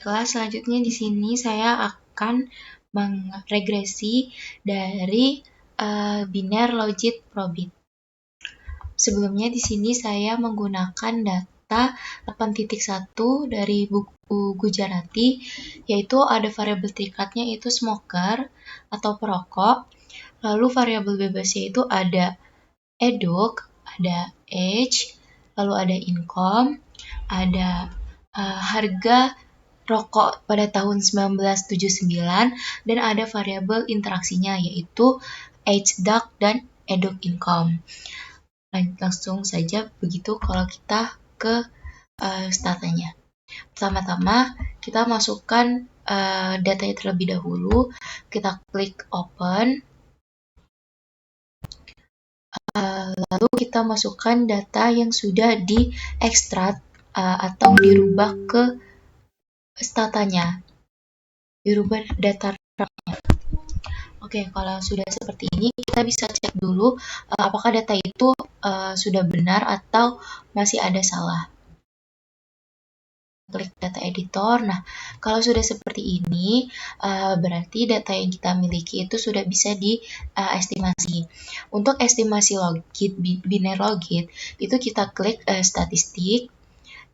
Kelas selanjutnya di sini saya akan meregresi dari biner logit probit. Sebelumnya di sini saya menggunakan data 8.1 dari buku Gujarati, yaitu ada variabel tingkatnya itu smoker atau perokok, lalu variabel bebasnya itu ada eduk, ada age, lalu ada income, ada harga rokok pada tahun 1979, dan ada variabel interaksinya yaitu age duck dan eduk income. Langsung saja begitu kalau kita ke statanya. Pertama-tama kita masukkan datanya terlebih dahulu, kita klik open, lalu kita masukkan data yang sudah diekstrak atau dirubah ke statanya, dirubah data. Oke, kalau sudah seperti ini kita bisa cek dulu apakah data itu sudah benar atau masih ada salah. Klik data editor. Nah, kalau sudah seperti ini berarti data yang kita miliki itu sudah bisa diestimasi. Untuk estimasi logit, biner logit, itu kita klik statistik,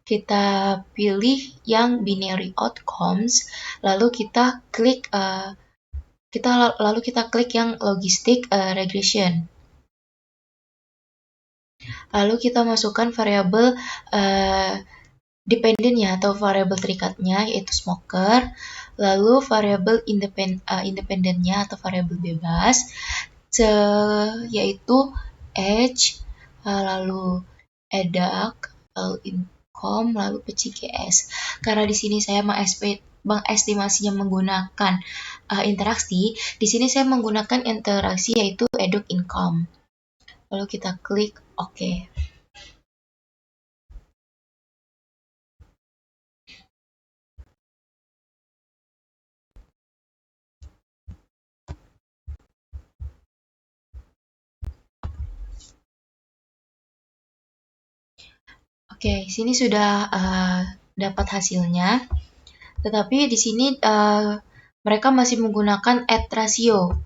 kita pilih yang binary outcomes, lalu kita klik yang logistic regression. Lalu kita masukkan variabel dependennya atau variabel terikatnya yaitu smoker, lalu variabel independennya atau variabel bebas yaitu age, lalu eduk, lalu income, lalu PCGS. Karena di sini saya mengestimasinya menggunakan interaksi, di sini saya menggunakan interaksi yaitu eduk income. Lalu kita klik OK. Oke, sini sudah dapat hasilnya. Tetapi di sini mereka masih menggunakan add ratio.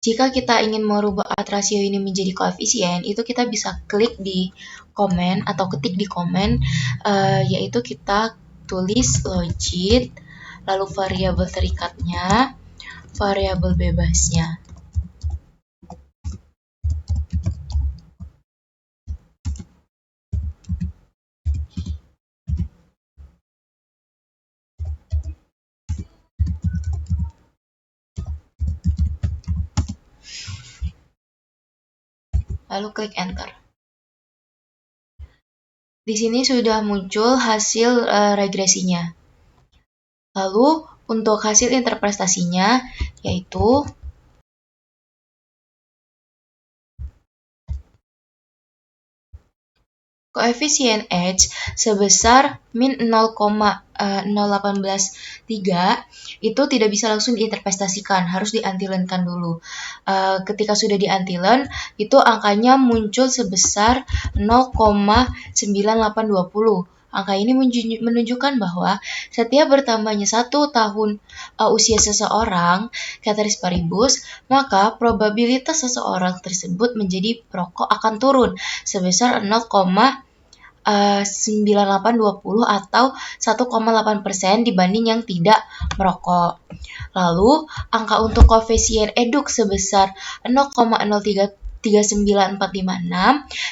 Jika kita ingin merubah add ratio ini menjadi koefisien, itu kita bisa klik di komen atau ketik di komen, yaitu kita tulis logit, lalu variabel terikatnya, variabel bebasnya. Lalu klik enter. Di sini sudah muncul hasil regresinya. Lalu untuk hasil interpretasinya yaitu koefisien H sebesar min 0,0183 itu tidak bisa langsung diinterpretasikan, harus diantilenkan dulu. Ketika sudah diantilen, itu angkanya muncul sebesar 0,9820. Angka ini menunjukkan bahwa setiap bertambahnya 1 tahun usia seseorang, ceteris paribus, maka probabilitas seseorang tersebut menjadi perokok akan turun sebesar 0,9820 atau 1,8% dibanding yang tidak merokok. Lalu, angka untuk koefisien eduk sebesar 0,033946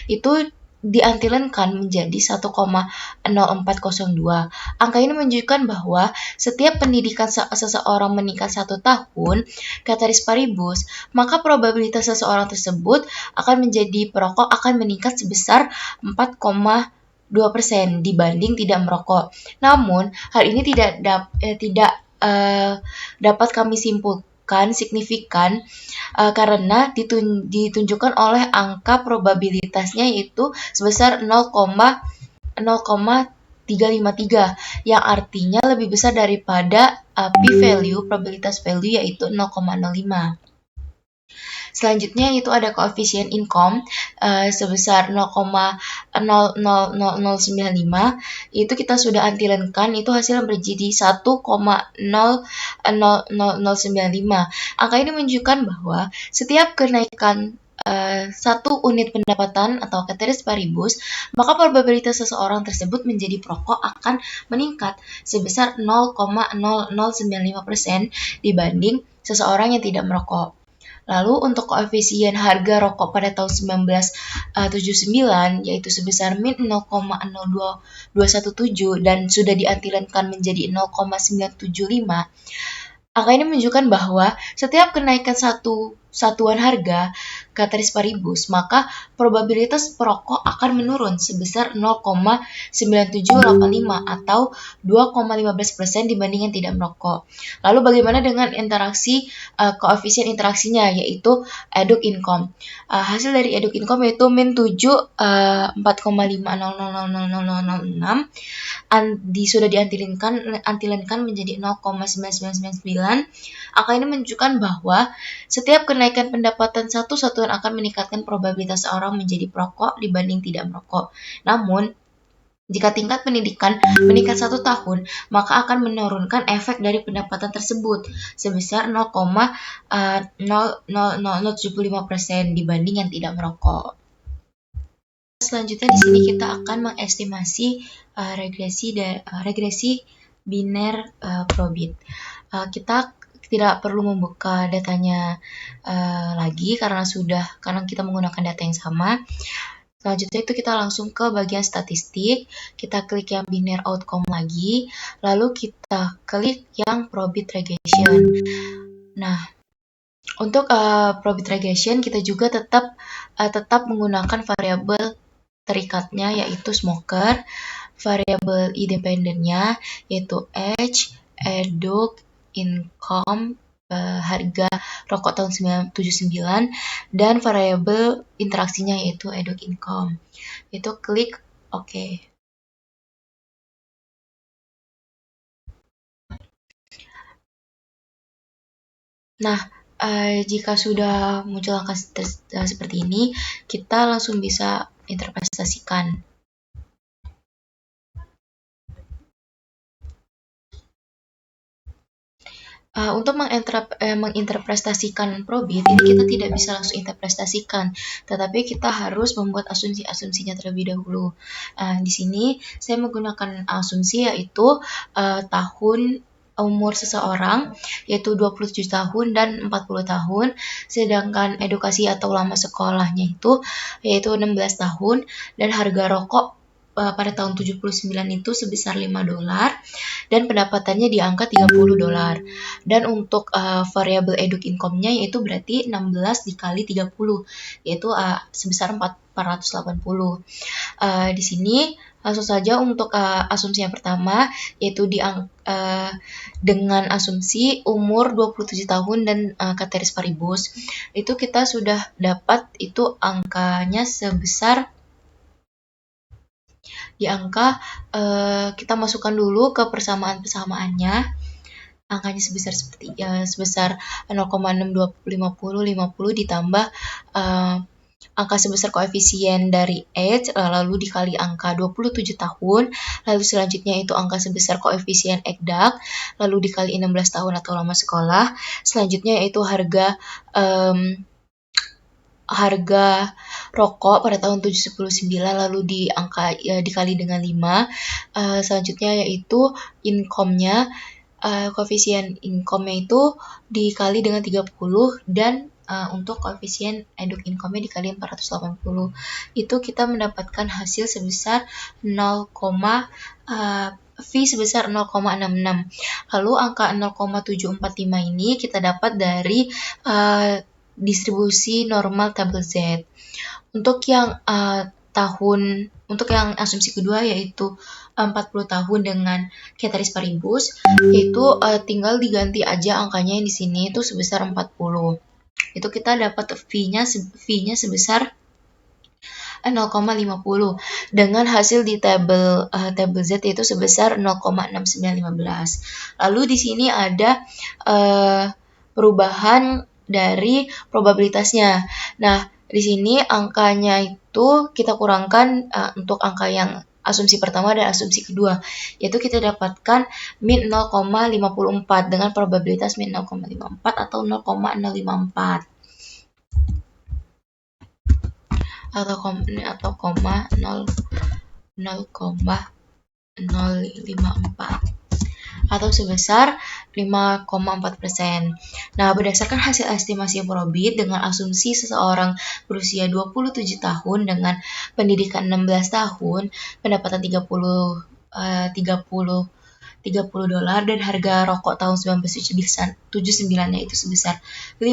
itu diantilenkan menjadi 1,0402. Angka ini menunjukkan bahwa setiap pendidikan seseorang meningkat 1 tahun, ceteris paribus, maka probabilitas seseorang tersebut akan menjadi perokok akan meningkat sebesar 4,2% dibanding tidak merokok. Namun, hal ini tidak dapat kami simpulkan signifikan karena ditunjukkan oleh angka probabilitasnya yaitu sebesar 0,353 yang artinya lebih besar daripada p-value, probabilitas value yaitu 0,05. Selanjutnya itu ada koefisien income sebesar 0,00095. Itu kita sudah antilenkan, itu hasil menjadi 1,00095. Angka ini menunjukkan bahwa setiap kenaikan satu unit pendapatan atau ceteris paribus, maka probabilitas seseorang tersebut menjadi perokok akan meningkat sebesar 0,0095% dibanding seseorang yang tidak merokok. Lalu untuk koefisien harga rokok pada tahun 1979 yaitu sebesar min 0,02217 dan sudah diantilenkan menjadi 0,975. Angka ini menunjukkan bahwa setiap kenaikan satu satuan harga ceteris paribus, maka probabilitas perokok akan menurun sebesar 0,9785 atau 2,15% dibanding yang tidak merokok. Lalu bagaimana dengan interaksi koefisien interaksinya yaitu eduk income. Hasil dari eduk income yaitu min 7 4,5000006 sudah diantilenkan menjadi 0,9999. Angka ini menunjukkan bahwa setiap kenaikan pendapatan satu satuan akan meningkatkan probabilitas seorang menjadi perokok dibanding tidak merokok. Namun, jika tingkat pendidikan meningkat 1 tahun, maka akan menurunkan efek dari pendapatan tersebut sebesar 0,00075% dibanding yang tidak merokok. Selanjutnya di sini kita akan mengestimasi regresi biner probit. Kita tidak perlu membuka datanya lagi karena kita menggunakan data yang sama. Selanjutnya itu kita langsung ke bagian statistik, kita klik yang binary outcome lagi, lalu kita klik yang probit regression. Nah, untuk probit regression kita juga tetap menggunakan variabel terikatnya yaitu smoker, variabel independennya yaitu age, eduk, income, harga rokok tahun 1979, dan variabel interaksinya yaitu eduk income. Itu klik OK. Nah, jika sudah muncul angka seperti ini, kita langsung bisa interpretasikan. Untuk menginterpretasikan probit, ini kita tidak bisa langsung interpretasikan, tetapi kita harus membuat asumsi-asumsinya terlebih dahulu. Di sini saya menggunakan asumsi yaitu tahun umur seseorang yaitu 27 tahun dan 40 tahun, sedangkan edukasi atau lama sekolahnya itu yaitu 16 tahun, dan harga rokok pada tahun 79 itu sebesar $5 dan pendapatannya di angka $30. Dan untuk variabel eduk income-nya yaitu berarti 16 dikali 30 yaitu sebesar 480. Di sini langsung saja untuk asumsi yang pertama yaitu dengan asumsi umur 27 tahun dan ceteris paribus itu kita sudah dapat itu angkanya sebesar di angka kita masukkan dulu ke persamaan-persamaannya, angkanya sebesar 0,6250 ditambah angka sebesar koefisien dari age lalu dikali angka 27 tahun, lalu selanjutnya itu angka sebesar koefisien EDAK lalu dikali 16 tahun atau lama sekolah, selanjutnya yaitu harga rokok pada tahun 1979 lalu dikali dengan 5. Selanjutnya yaitu income-nya, koefisien income-nya itu dikali dengan 30 dan untuk koefisien eduk income-nya dikali 480. Itu kita mendapatkan hasil sebesar V sebesar 0,66. Lalu angka 0,745 ini kita dapat dari distribusi normal tabel Z. Untuk yang asumsi kedua yaitu 40 tahun dengan ceteris paribus, yaitu tinggal diganti aja angkanya yang di sini itu sebesar 40. Itu kita dapat V-nya sebesar 0,50 dengan hasil di tabel Z yaitu sebesar 0,6915. Lalu di sini ada perubahan dari probabilitasnya. Nah, di sini angkanya itu kita kurangkan untuk angka yang asumsi pertama dan asumsi kedua, yaitu kita dapatkan min 0,54 dengan probabilitas min 0,54 atau 0,054 atau koma 0,054 atau sebesar 5,4%. Nah, berdasarkan hasil estimasi probit dengan asumsi seseorang berusia 27 tahun dengan pendidikan 16 tahun, pendapatan 30 $30 dan harga rokok tahun 1979 yaitu sebesar $5,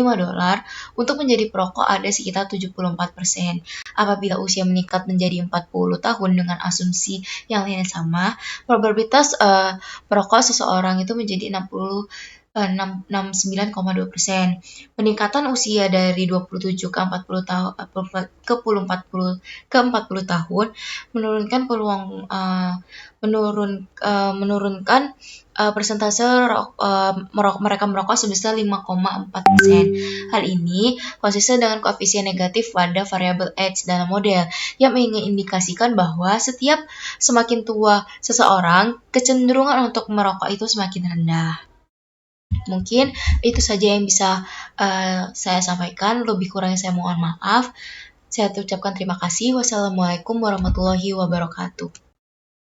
untuk menjadi perokok ada sekitar 74%. Apabila usia meningkat menjadi 40 tahun dengan asumsi yang lainnya sama, probabilitas merokok seseorang itu menjadi 69,2%. Peningkatan usia dari 27 ke 40 tahun ke 40 tahun menurunkan persentase mereka merokok sebesar 5,4%. Hal ini konsisten dengan koefisien negatif pada variabel H dalam model yang mengindikasikan bahwa semakin tua seseorang, kecenderungan untuk merokok itu semakin rendah. Mungkin itu saja yang bisa saya sampaikan. Lebih kurangnya saya mohon maaf. Saya ucapkan terima kasih. Wassalamualaikum warahmatullahi wabarakatuh.